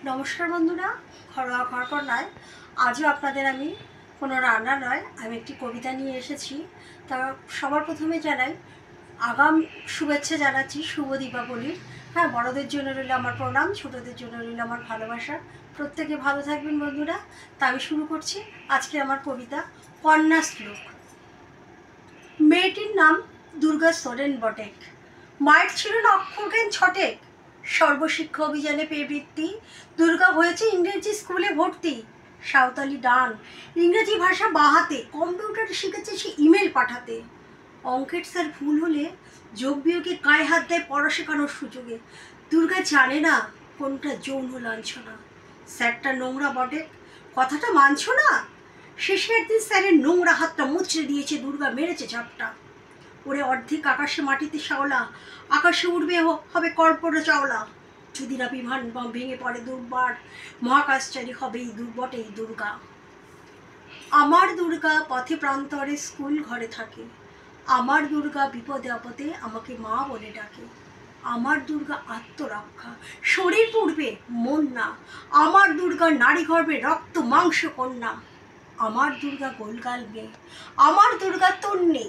নমস্কার বন্ধুরা, ঘরোয়া ঘরকন্যায় আজও আপনাদের আমি কোনো রান্না নয়, আমি একটি কবিতা নিয়ে এসেছি। তা সবার প্রথমে জানাই আগাম শুভেচ্ছা জানাচ্ছি শুভ দীপাবলির। হ্যাঁ, বড়দের জন্য রইল আমার প্রণাম, ছোটদের জন্য রইল আমার ভালোবাসা। প্রত্যেকে ভালো থাকবেন বন্ধুরা। তা আমি শুরু করছি আজকে আমার কবিতা কন্যা শ্লোক। মেয়েটির নাম দুর্গা সোরেন বটেক, মায়ের ছিল না অক্ষরজ্ঞান ছটেক। সর্বশিক্ষা অভিযানে পেয়ে বৃত্তি, দুর্গা হয়েছে ইংরেজি স্কুলে ভর্তি। সাঁওতালি ডান, ইংরেজি ভাষা বাহাতে, কম্পিউটারে শিখেছে সে ইমেল পাঠাতে। অঙ্কের স্যার ভুল হলে যোগ বিয়োগে গায়ে হাত দেয় পড়া শেখানোর সুযোগে। দুর্গা জানে না কোনটা যৌন লাঞ্ছনা। স্যারটা নোংরা বটে, কথাটা মানছ না? শেষে একদিন স্যারের নোংরা হাতটা মুচড়ে দিয়েছে দুর্গা, মেরেছে ঝাপটা। ওরে অর্ধেক আকাশে মাটিতে শাওলা, আকাশে উড়বে হবে কর্পূরে চাওলা। যদি না বিমান ভেঙে পড়ে দুর্বার, মহাকাশচারী হবে এই দুর্বটেই দুর্গা। আমার দুর্গা পথে প্রান্তরে স্কুল ঘরে থাকে, আমার দুর্গা বিপদে আপদে আমাকে মা বলে ডাকে। আমার দুর্গা আত্মরক্ষা, শরীর পুড়বে মন না। আমার দুর্গা নারী গর্ভে রক্ত মাংস কন্যা। আমার দুর্গা গোলগাল মেয়ে, আমার দুর্গা তন্নি।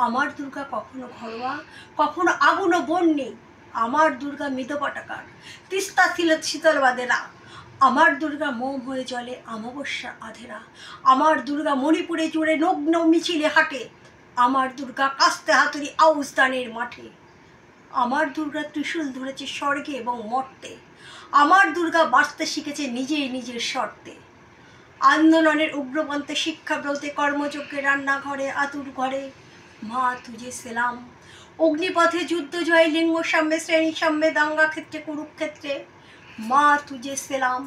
আমার দুর্গা কখনো ঘরোয়া, কখনো আগুন ও বন্যে। আমার দুর্গা মৃতপটাকার, তিস্তা শীতল বাদেরা। আমার দুর্গা মোম হয়ে জলে অমাবস্যা আধেরা। আমার দুর্গা মণিপুরে জুড়ে নগ্ন মিছিলে হাঁটে। আমার দুর্গা কাস্তে হাতুড়ি আউশ দানের মাঠে। আমার দুর্গা ত্রিশূল ধরেছে স্বর্গে এবং মর্তে। আমার দুর্গা বাঁচতে শিখেছে নিজেই নিজের শর্তে। আন্দোলনের উগ্রপন্থে শিক্ষাব্রতে, কর্মযজ্ঞে রান্নাঘরে আতুর ঘরে মা তুজে সেলাম। অগ্নিপথে যুদ্ধ জয়, লিঙ্গ সাম্যে শ্রেণী সাম্যে, দাঙ্গা ক্ষেত্রে কুরুক্ষেত্রে মা তুজে সেলাম,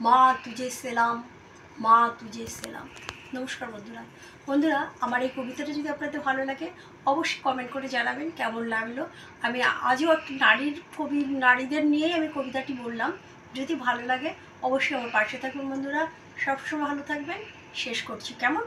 মা তুজে সেলাম, মা তুজে সেলাম। নমস্কার বন্ধুরা। বন্ধুরা, আমার এই কবিতাটা যদি আপনাদের ভালো লাগে অবশ্যই কমেন্ট করে জানাবেন কেমন লাগলো। আমি আজও একটি নারীদের নিয়েই আমি কবিতাটি বললাম। যদি ভালো লাগে অবশ্যই আমার পাশে থাকবেন বন্ধুরা। সবসময় ভালো থাকবেন। শেষ করছি, কেমন?